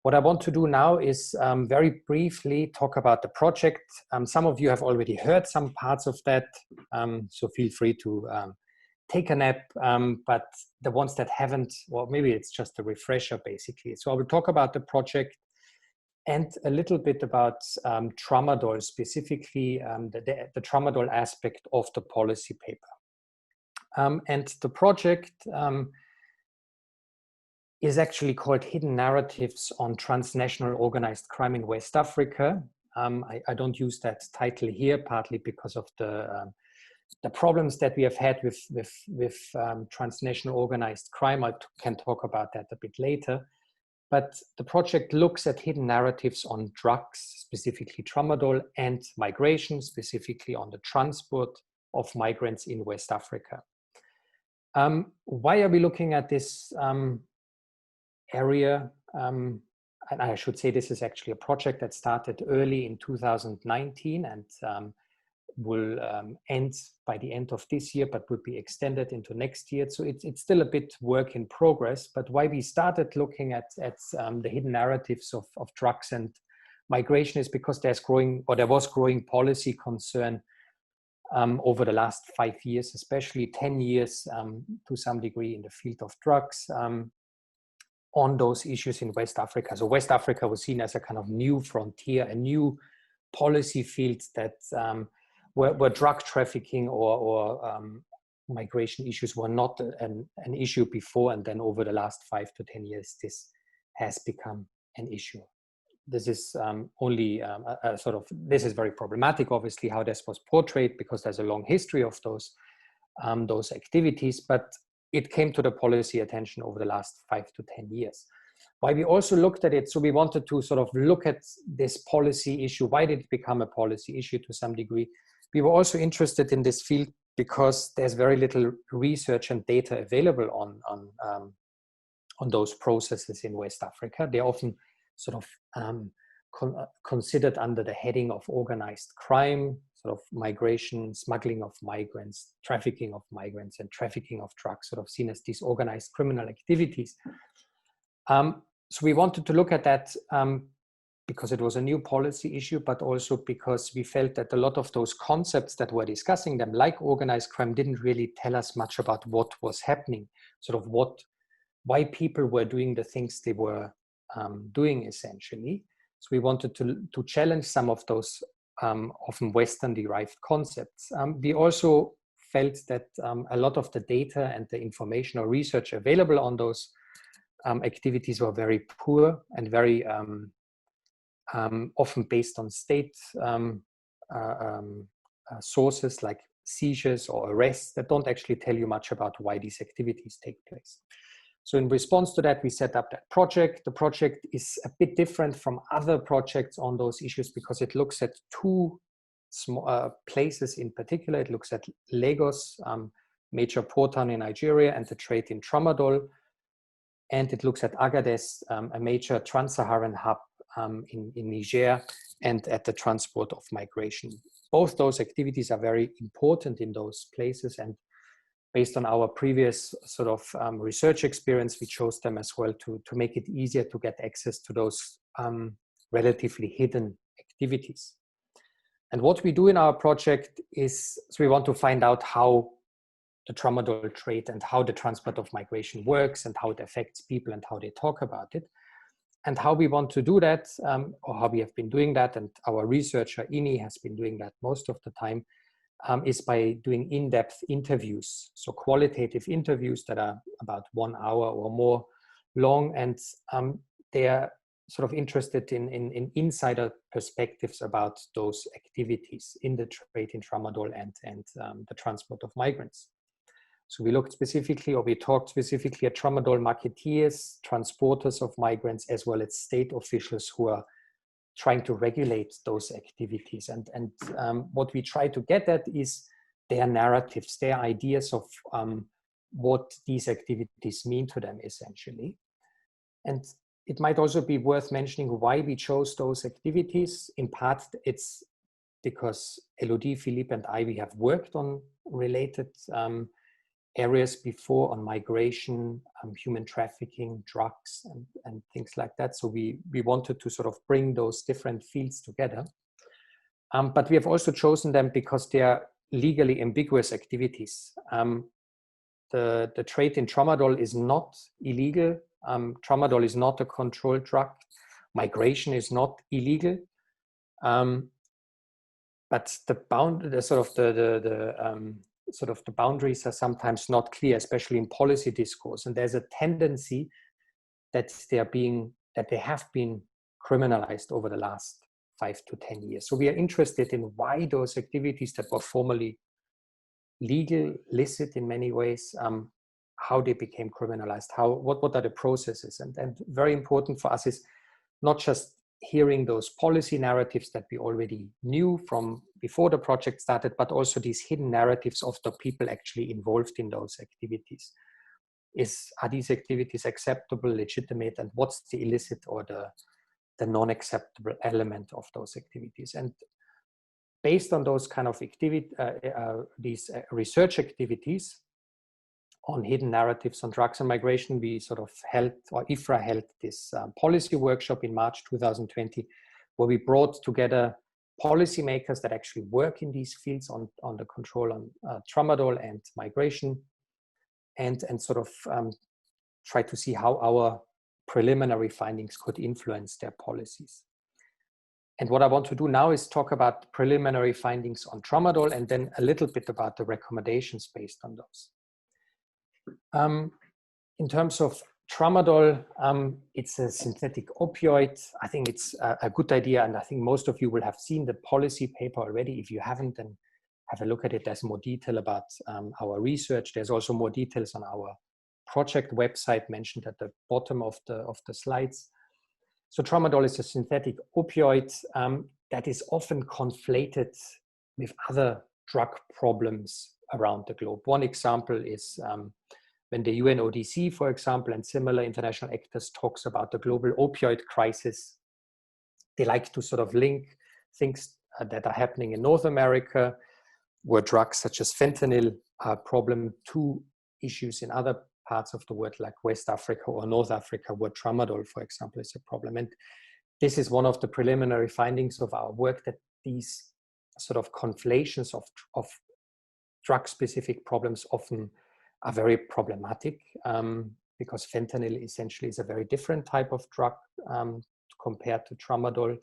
What I want to do now is very briefly talk about the project. Some of you have already heard some parts of that, so feel free to take a nap, but the ones that haven't, well, maybe it's just a refresher basically. So I will talk about the project and a little bit about tramadol, specifically the tramadol aspect of the policy paper. And the project is actually called Hidden Narratives on Transnational Organized Crime in West Africa. I don't use that title here, partly because of the problems that we have had with transnational organized crime. I can talk about that a bit later. But the project looks at hidden narratives on drugs, specifically tramadol, and migration, specifically on the transport of migrants in West Africa. Why are we looking at this area? And I should say this is actually a project that started early in 2019 and will end by the end of this year, but will be extended into next year. So it's still a bit work in progress. But why we started looking at the hidden narratives of drugs and migration is because there was growing policy concern over the last 5 years, especially 10 years to some degree in the field of drugs, on those issues in West Africa. So West Africa was seen as a kind of new frontier, a new policy field that where drug trafficking or migration issues were not an issue before, and then over the last 5 to 10 years, this has become an issue. This is this is very problematic, obviously, how this was portrayed, because there's a long history of those activities, but it came to the policy attention over the last 5 to 10 years. Why we also looked at it, so we wanted to sort of look at this policy issue. Why did it become a policy issue to some degree? We were also interested in this field because there's very little research and data available on those processes in West Africa. They're often sort of considered under the heading of organized crime, sort of migration, smuggling of migrants, trafficking of migrants, and trafficking of drugs, sort of seen as these organized criminal activities. So we wanted to look at that because it was a new policy issue, but also because we felt that a lot of those concepts that were discussing them, like organized crime, didn't really tell us much about what was happening, sort of why people were doing the things they were doing, essentially. So we wanted to challenge some of those often Western-derived concepts. We also felt that a lot of the data and the information or research available on those activities were very poor and very often based on state sources like seizures or arrests that don't actually tell you much about why these activities take place. So in response to that, we set up that project. The project is a bit different from other projects on those issues because it looks at two places in particular. It looks at Lagos, major port town in Nigeria, and the trade in tramadol. And it looks at Agadez, a major trans-Saharan hub in Niger, and at the transport of migration. Both those activities are very important in those places, and based on our previous sort of research experience, we chose them as well to make it easier to get access to those relatively hidden activities. And what we do in our project is, so we want to find out how the tramadol trade and how the transport of migration works and how it affects people and how they talk about it. And how we want to do that, or how we have been doing that, and our researcher, Ini, has been doing that most of the time, is by doing in-depth interviews. So qualitative interviews that are about 1 hour or more long, and they are sort of interested in insider perspectives about those activities in the trade in tramadol and the transport of migrants. So we looked specifically, or we talked specifically at tramadol marketeers, transporters of migrants, as well as state officials who are trying to regulate those activities. And what we try to get at is their narratives, their ideas of what these activities mean to them, essentially. And it might also be worth mentioning why we chose those activities. In part, it's because Elodie, Philippe, and I, we have worked on related areas before on migration, human trafficking, drugs, and things like that. So we wanted to sort of bring those different fields together. But we have also chosen them because they are legally ambiguous activities. The trade in tramadol is not illegal. Tramadol is not a controlled drug. Migration is not illegal. But the boundaries are sometimes not clear, especially in policy discourse. And there's a tendency that they have been criminalized over the last 5 to 10 years. So we are interested in why those activities that were formerly legal, licit in many ways, how they became criminalized, what are the processes. And very important for us is not just hearing those policy narratives that we already knew from before the project started, but also these hidden narratives of the people actually involved in those activities. Are these activities acceptable, legitimate, and what's the illicit or the non-acceptable element of those activities? And based on those kind of these research activities on hidden narratives on drugs and migration, we sort of held, or IFRA held, this policy workshop in March 2020, where we brought together policymakers that actually work in these fields on the control on tramadol and migration, and sort of try to see how our preliminary findings could influence their policies. And what I want to do now is talk about preliminary findings on tramadol and then a little bit about the recommendations based on those. In terms of tramadol, it's a synthetic opioid. I think it's a good idea, and I think most of you will have seen the policy paper already. If you haven't, then have a look at it. There's more detail about our research. There's also more details on our project website mentioned at the bottom of the slides. So tramadol is a synthetic opioid that is often conflated with other drug problems around the globe. One example is when the UNODC, for example, and similar international actors talks about the global opioid crisis, they like to sort of link things that are happening in North America, where drugs such as fentanyl are a problem, to issues in other parts of the world like West Africa or North Africa, where tramadol, for example, is a problem. And this is one of the preliminary findings of our work, that these sort of conflations of drug-specific problems often are very problematic, because fentanyl essentially is a very different type of drug compared to tramadol.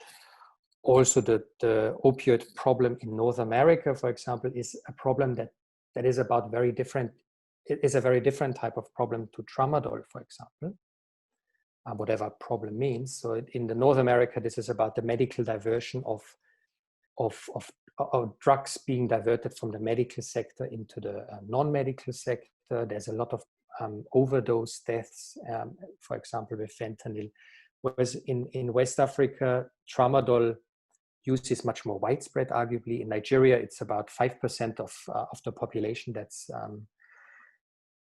Also, the opioid problem in North America, for example, is a problem that is about very different. It is a very different type of problem to tramadol, for example, whatever problem means. So in the North America, this is about the medical diversion of drugs being diverted from the medical sector into the non-medical sector. There's a lot of overdose deaths, for example, with fentanyl. Whereas in West Africa, tramadol use is much more widespread, arguably. In Nigeria, it's about 5% of the population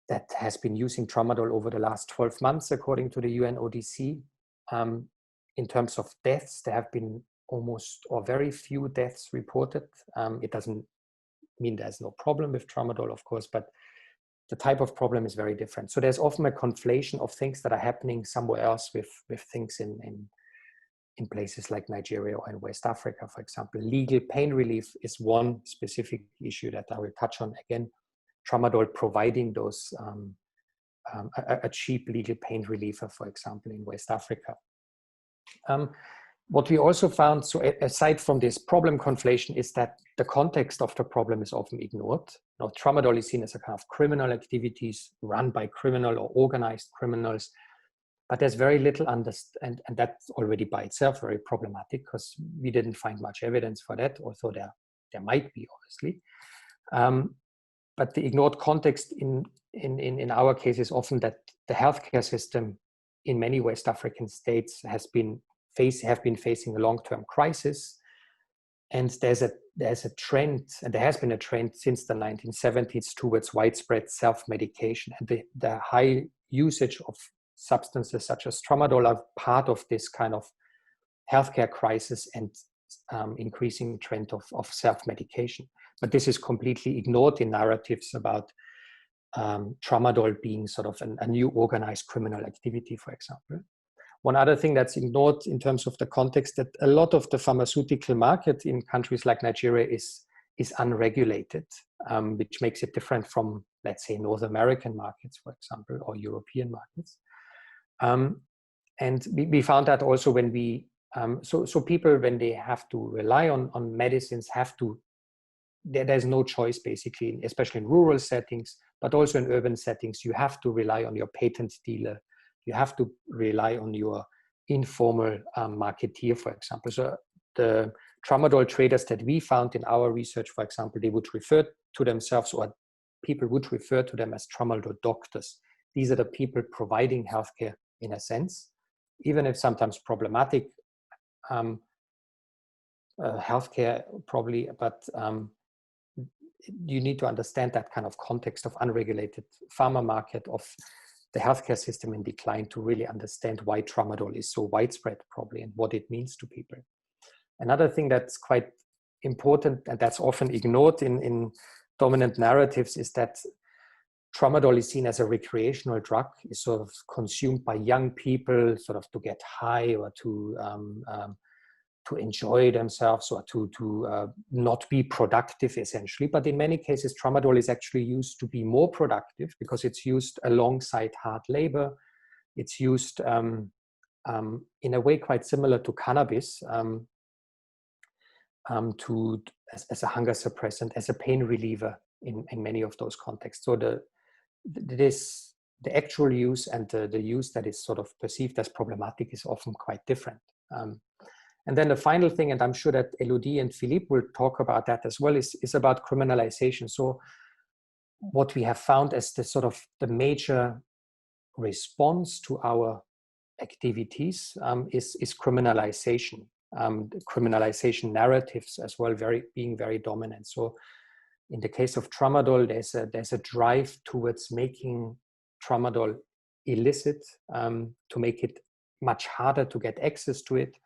that has been using tramadol over the last 12 months, according to the UNODC. In terms of deaths, there have been almost or very few deaths reported. It doesn't mean there's no problem with tramadol, of course, but the type of problem is very different. So there's often a conflation of things that are happening somewhere else with things in places like Nigeria or in West Africa, for example. Legal pain relief is one specific issue that I will touch on again. Tramadol providing those a cheap legal pain reliever, for example, in West Africa. What we also found, so aside from this problem conflation, is that the context of the problem is often ignored. Now, tramadol is seen as a kind of criminal activities run by criminal or organized criminals, but there's very little and that's already by itself very problematic, because we didn't find much evidence for that, although there might be, obviously. But the ignored context in our case is often that the healthcare system in many West African states have been facing a long-term crisis, and there's a trend, and there has been a trend since the 1970s towards widespread self-medication, and the high usage of substances such as tramadol are part of this kind of healthcare crisis and increasing trend of self-medication. But this is completely ignored in narratives about tramadol being sort of a new organized criminal activity, for example. One other thing that's ignored in terms of the context, that a lot of the pharmaceutical market in countries like Nigeria is unregulated, which makes it different from, let's say, North American markets, for example, or European markets. And we found that also when we, so people, when they have to rely on medicines, there's no choice basically, especially in rural settings, but also in urban settings. You have to rely on your patent dealer. You have to rely on your informal marketeer, for example. So the tramadol traders that we found in our research, for example, they would refer to themselves, or people would refer to them as tramadol doctors. These are the people providing healthcare in a sense, even if sometimes problematic healthcare probably, but you need to understand that kind of context of unregulated pharma market, of the healthcare system in decline, to really understand why tramadol is so widespread probably and what it means to people. Another thing that's quite important, and that's often ignored in dominant narratives, is that tramadol is seen as a recreational drug, is sort of consumed by young people sort of to get high, or to enjoy themselves, or to not be productive essentially. But in many cases, tramadol is actually used to be more productive because it's used alongside hard labor. It's used in a way quite similar to cannabis, as a hunger suppressant, as a pain reliever in many of those contexts. So the actual use and the use that is sort of perceived as problematic is often quite different. And then the final thing, and I'm sure that Elodie and Philippe will talk about that as well, is about criminalization. So what we have found as the sort of the major response to our activities is criminalization. Criminalization narratives as well, being very dominant. So in the case of tramadol, there's a drive towards making tramadol illicit, to make it much harder to get access to it,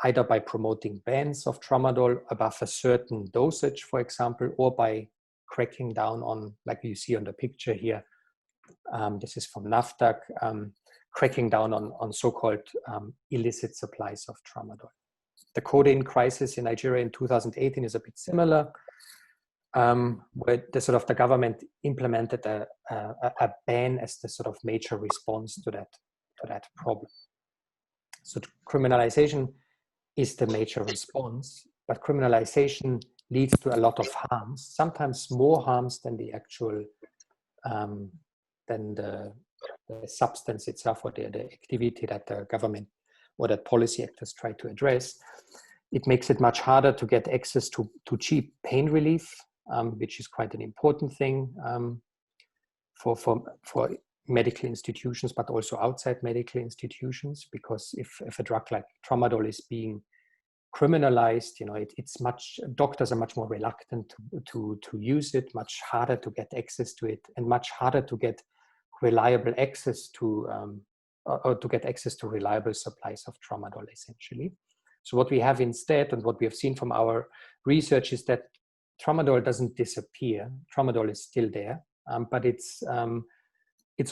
either by promoting bans of tramadol above a certain dosage, for example, or by cracking down on, like you see on the picture here, this is from NAFDAC, cracking down on so-called illicit supplies of tramadol. The codeine crisis in Nigeria in 2018 is a bit similar, where the government implemented a ban as the sort of major response to that problem. So criminalization is the major response, but criminalization leads to a lot of harms, sometimes more harms than the actual, than the substance itself, or the activity that the government or that policy actors try to address. It makes it much harder to get access to cheap pain relief, which is quite an important thing for medical institutions, but also outside medical institutions, because if a drug like tramadol is being criminalized, doctors are much more reluctant to use it, much harder to get access to it, and much harder to get reliable access to or to get access to reliable supplies of tramadol, essentially. So what we have instead, and what we have seen from our research, is that tramadol doesn't disappear. Tramadol is still there, but it's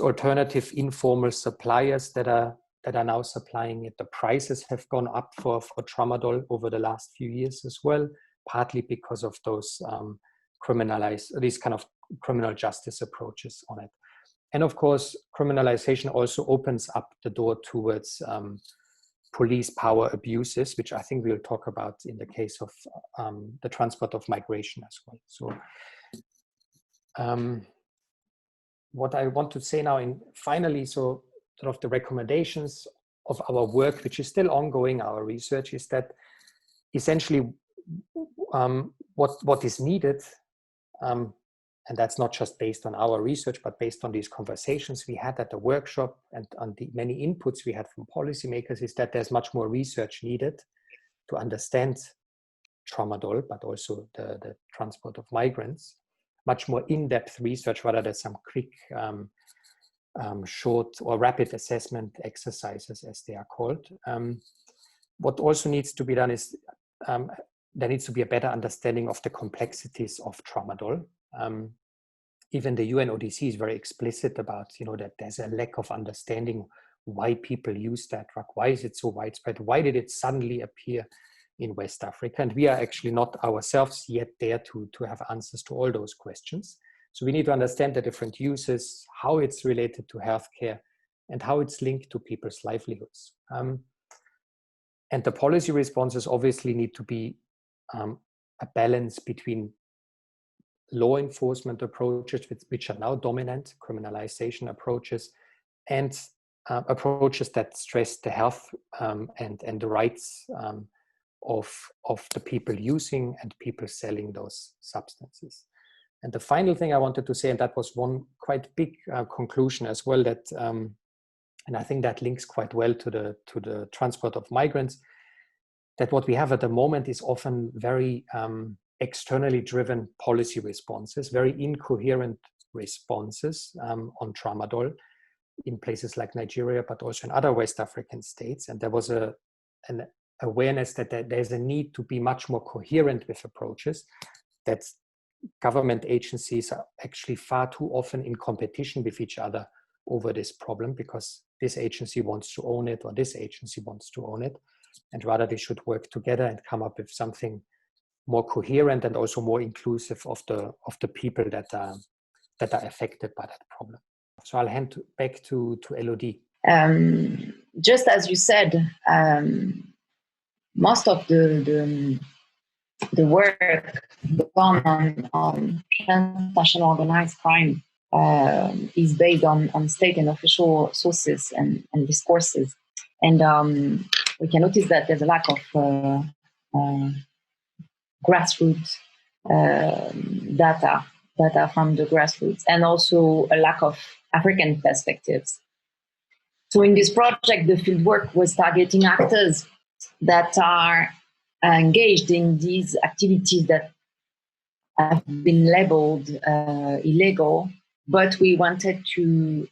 alternative informal suppliers that are now supplying it. The prices have gone up for tramadol over the last few years as well, partly because of those these kind of criminal justice approaches on it. And of course, criminalization also opens up the door towards police power abuses, which I think we'll talk about in the case of the transport of migration as well. So what I want to say now, finally, so sort of the recommendations of our work, which is still ongoing, our research, is that essentially what is needed, and that's not just based on our research, but based on these conversations we had at the workshop and on the many inputs we had from policymakers, is that there's much more research needed to understand tramadol, but also the transport of migrants. Much more in-depth research rather than some quick, short or rapid assessment exercises, as they are called. What also needs to be done is there needs to be a better understanding of the complexities of tramadol. even the UNODC is very explicit about, that there's a lack of understanding why people use that drug. Why is it so widespread? Why did it suddenly appear in West Africa? And we are actually not ourselves yet there to have answers to all those questions. So we need to understand the different uses, how it's related to healthcare, and how it's linked to people's livelihoods. And the policy responses obviously need to be a balance between law enforcement approaches, which are now dominant, criminalization approaches, and approaches that stress the health and the rights of the people using and people selling those substances. And the final thing I wanted to say, and that was one quite big conclusion as well, that and I think that links quite well to the transport of migrants, that what we have at the moment is often very externally driven policy responses, very incoherent responses on tramadol in places like Nigeria, but also in other West African states. And there was an awareness that there's a need to be much more coherent with approaches, that government agencies are actually far too often in competition with each other over this problem, because this agency wants to own it or this agency wants to own it, and rather they should work together and come up with something more coherent and also more inclusive of the people that are affected by that problem. So I'll hand back to Elodie. Just as you said, most of the work done on transnational organized crime is based on state and official sources and discourses. And we can notice that there's a lack of grassroots data from the grassroots, and also a lack of African perspectives. So in this project, the fieldwork was targeting actors that are engaged in these activities that have been labeled illegal, but we wanted to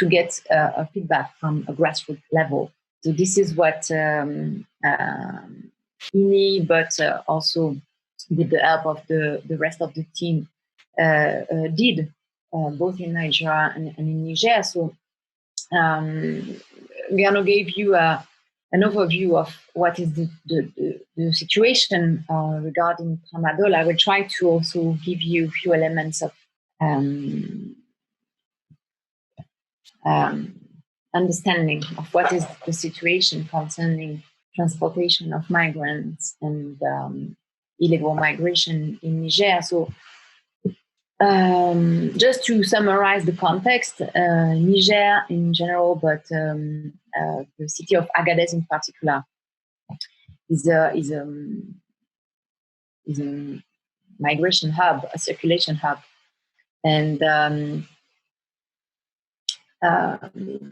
get a feedback from a grassroots level. So this is what INI, but also with the help of the rest of the team, did, both in Nigeria and in Niger. So Gernot gave you an overview of what is the situation regarding tramadol. I will try to also give you a few elements of understanding of what is the situation concerning transportation of migrants and illegal migration in Niger. So just to summarize the context, Niger in general, but the city of Agadez in particular is a migration hub, a circulation hub, and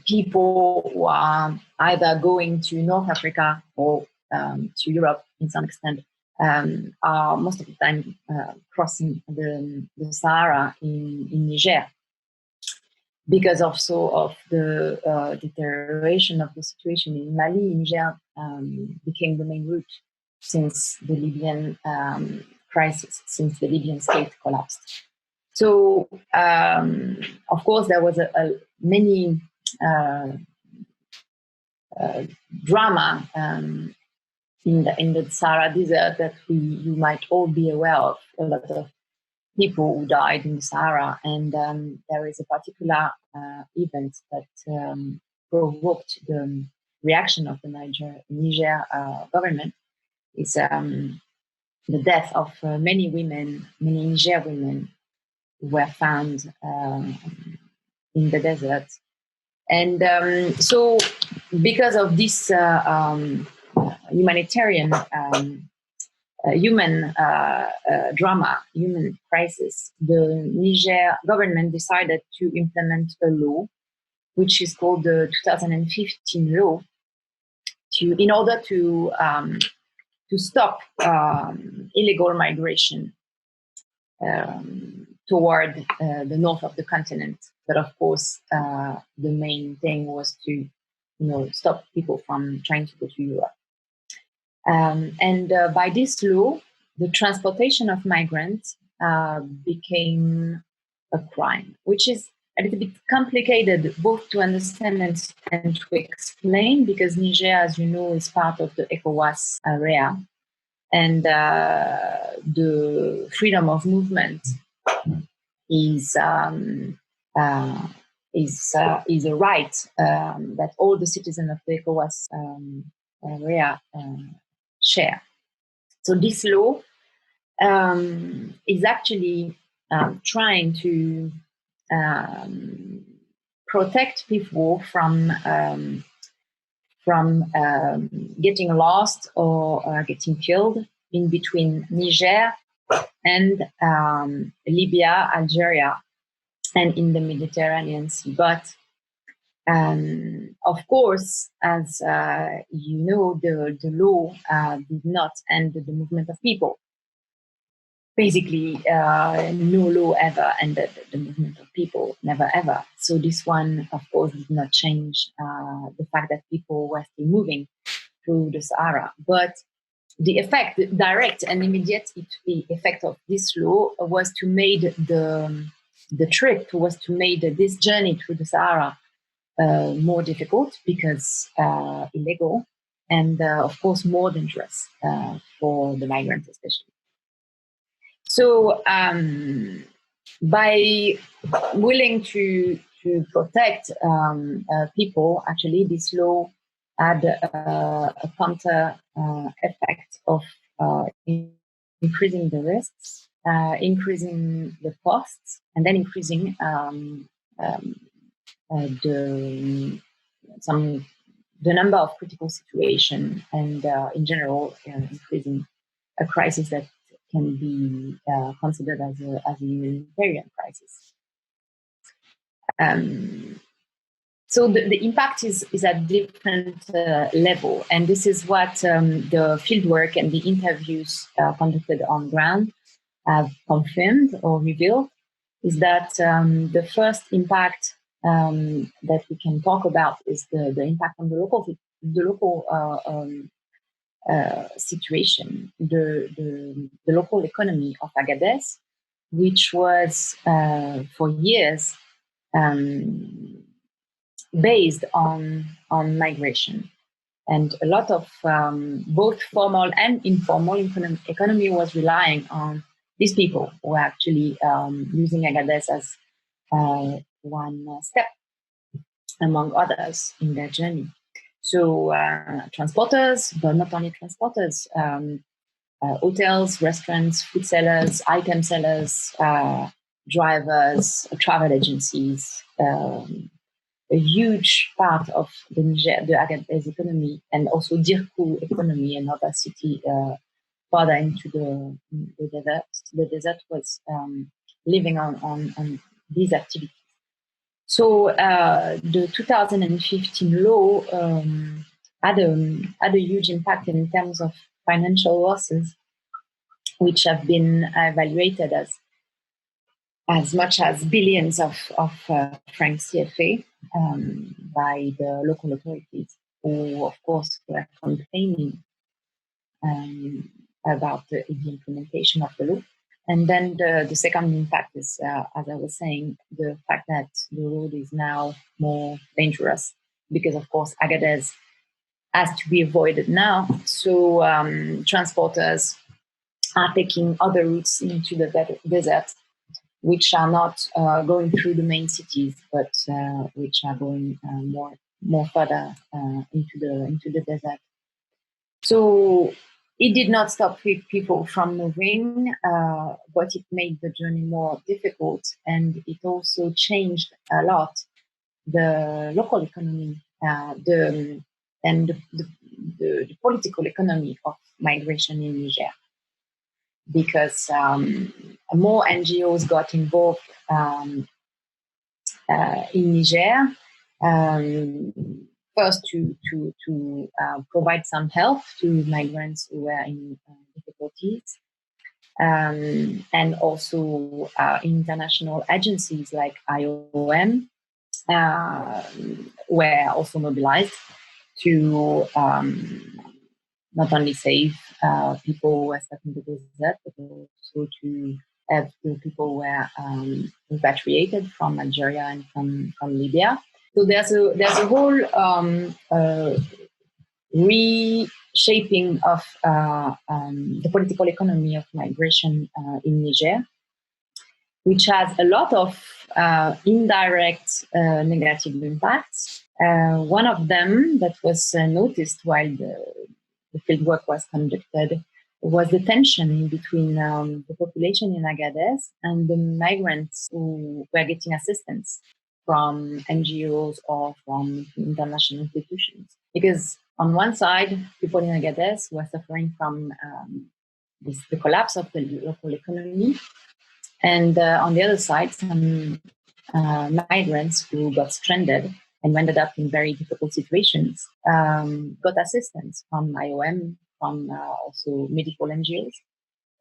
people who are either going to North Africa or to Europe in some extent are most of the time crossing the Sahara in Niger, because also of the deterioration of the situation in Mali. Niger became the main route since the Libyan crisis, since the Libyan state collapsed. So, of course, there was many drama in the Sahara Desert that you might all be aware of. A lot of people who died in the Sahara, and there is a particular event that provoked the reaction of the Niger government. It's the death of many Niger women who were found in the desert. And so because of this humanitarian human drama, human crisis, the Niger government decided to implement a law, which is called the 2015 law, in order to stop illegal migration toward the north of the continent. But of course, the main thing was to, stop people from trying to go to Europe. And by this law, the transportation of migrants became a crime, which is a little bit complicated both to understand and to explain, because Niger, as you know, is part of the ECOWAS area, and the freedom of movement is a right that all the citizens of the ECOWAS area share. So this law is actually trying to protect people from getting lost or getting killed in between Niger and Libya, Algeria, and in the Mediterranean Sea. But of course, as you know, the law did not end the movement of people. Basically, no law ever ended the movement of people, never ever. So this one, of course, did not change the fact that people were still moving through the Sahara. But the effect, the direct and immediate effect of this law was to make this journey through the Sahara more difficult, because illegal, and of course more dangerous for the migrants especially. So by willing to protect people, actually this law had a counter effect of increasing the risks, increasing the costs, and then increasing the number of critical situations, and in general increasing a crisis that can be considered as a humanitarian crisis. So the impact is at different level, and this is what the fieldwork and the interviews conducted on ground have confirmed or revealed, is that the first impact that we can talk about is the impact on the local situation, the local economy of Agadez, which was for years based on migration, and a lot of both formal and informal economy was relying on these people who are actually using Agadez as one step among others in their journey. So transporters, but not only transporters, hotels, restaurants, food sellers, item sellers, drivers, travel agencies, a huge part of the Agadez economy, and also Dirkou economy, another city further into the desert. The desert was living on these activities. So the 2015 law had a huge impact in terms of financial losses, which have been evaluated as much as billions of francs CFA by the local authorities, who of course were complaining about the implementation of the law. And then the second impact is, as I was saying, the fact that the road is now more dangerous, because of course Agadez has to be avoided now. So transporters are taking other routes into the desert, which are not going through the main cities, but which are going more further into the desert. So it did not stop people from moving, but it made the journey more difficult, and it also changed a lot the local economy, the political economy of migration in Niger, because more NGOs got involved in Niger. First, to provide some help to migrants who were in difficulties, and also international agencies like IOM were also mobilized to not only save people who were stuck in the desert, but also to the people were repatriated from Algeria and from Libya. So there's a whole reshaping of the political economy of migration in Niger, which has a lot of indirect negative impacts. One of them that was noticed while the fieldwork was conducted was the tension between the population in Agadez and the migrants who were getting assistance from NGOs or from international institutions. Because on one side, people in Agadez were suffering from the collapse of the local economy. And on the other side, some migrants who got stranded and ended up in very difficult situations got assistance from IOM, from also medical NGOs.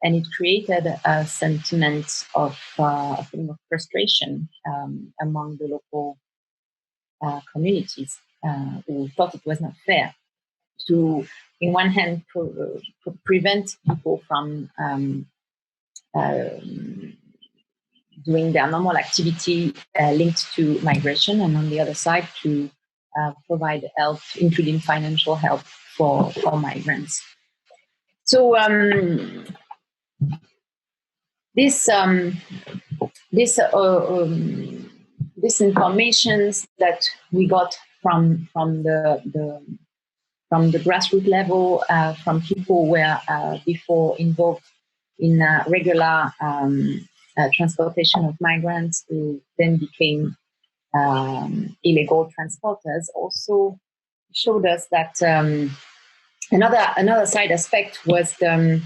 And it created a sentiment of a feeling of frustration among the local communities who thought it was not fair to, in one hand, prevent people from doing their normal activity linked to migration, and on the other side to provide help, including financial help for migrants. So this information that we got from the grassroots level, from people who were before involved in regular transportation of migrants who then became illegal transporters, also showed us that another side aspect was the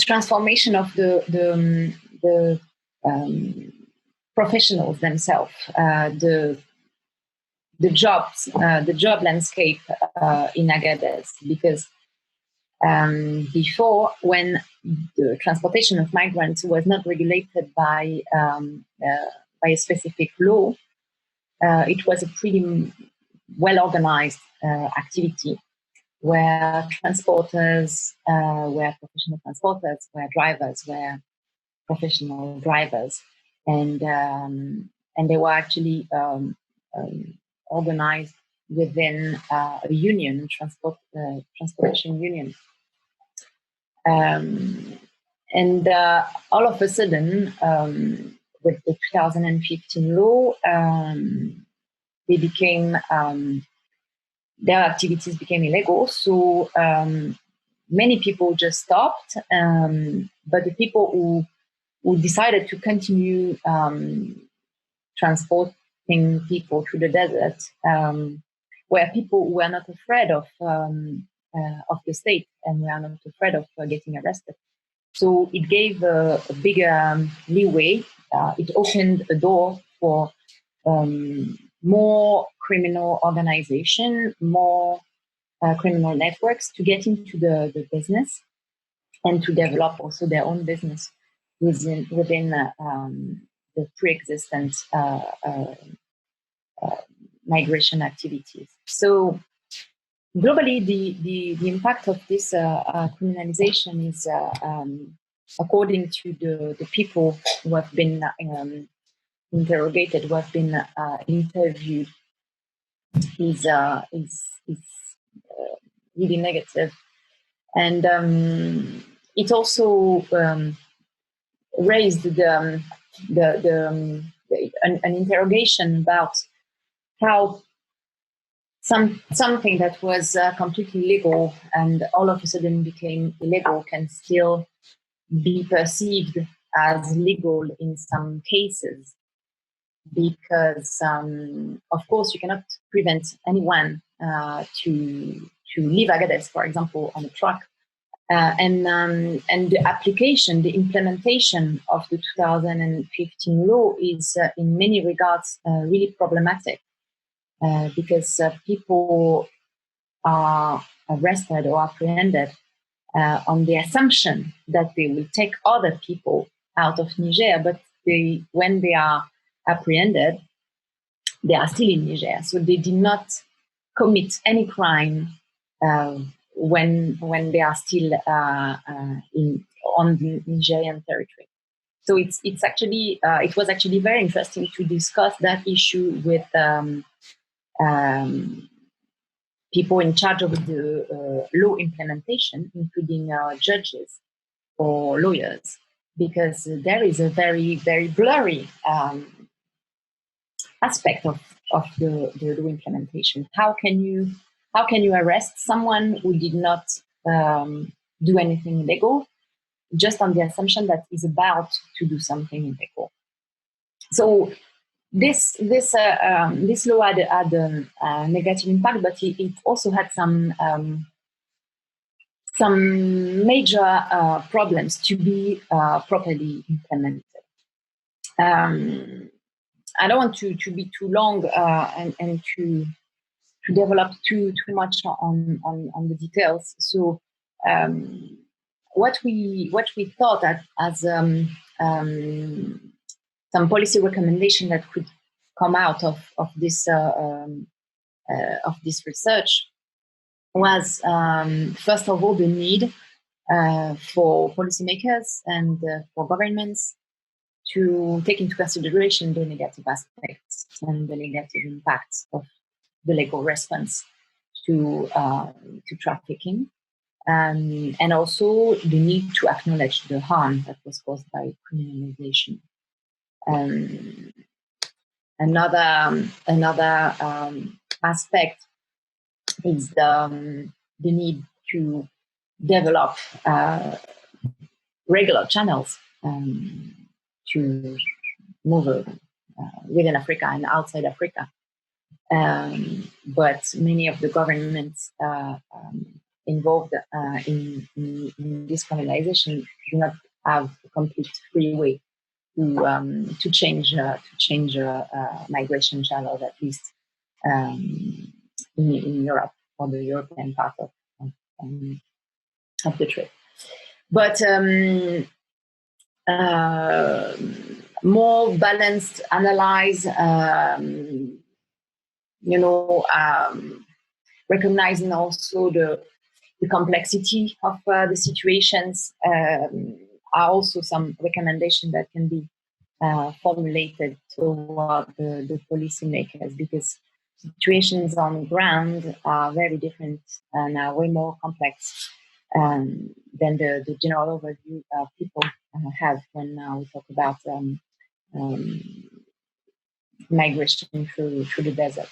transformation of the professionals themselves, the jobs, the job landscape in Agadez, because before, when the transportation of migrants was not regulated by a specific law, it was a pretty well-organized activity where transporters were professional transporters, where drivers were professional drivers, and they were actually organized within a union, transportation union. And all of a sudden, with the 2015 law, they became their activities became illegal. So many people just stopped, but the people who decided to continue transporting people through the desert were people who were not afraid of the state and were not afraid of getting arrested. So it gave a bigger leeway. It opened a door for more criminal organization, more criminal networks to get into the business and to develop also their own business within the pre-existent migration activities. So globally, the impact of this criminalization is, according to the people who have been interrogated, who have been interviewed, is really negative, and it also raised an interrogation about how something that was completely legal and all of a sudden became illegal can still be perceived as legal in some cases, because of course you cannot prevent anyone to leave Agadez, for example, on a truck, and the application, the implementation of the 2015 law is in many regards really problematic. Because people are arrested or apprehended on the assumption that they will take other people out of Niger, but when they are apprehended, they are still in Niger. So they did not commit any crime when they are still on the Nigerian territory. So it's actually it was actually very interesting to discuss that issue with people in charge of the law implementation, including judges or lawyers, because there is a very, very blurry aspect of the law implementation. How can you arrest someone who did not do anything illegal, just on the assumption that he's about to do something illegal? So this law had a negative impact, but it also had some major problems to be properly implemented. I don't want to be too long and to develop too much on the details. So what we thought as some policy recommendation that could come out of this research was first of all the need for policymakers and for governments to take into consideration the negative aspects and the negative impacts of the legal response to trafficking, and also the need to acknowledge the harm that was caused by criminalization. Another aspect is the need to develop regular channels to move within Africa and outside Africa. But many of the governments involved in this criminalization do not have a complete free way to change migration channels, at least in Europe, or the European part of the trade. But more balanced analyze, recognizing also the complexity of the situations, are also some recommendations that can be formulated toward the policymakers, because situations on the ground are very different and are way more complex than the general overview people have when we talk about migration through the desert.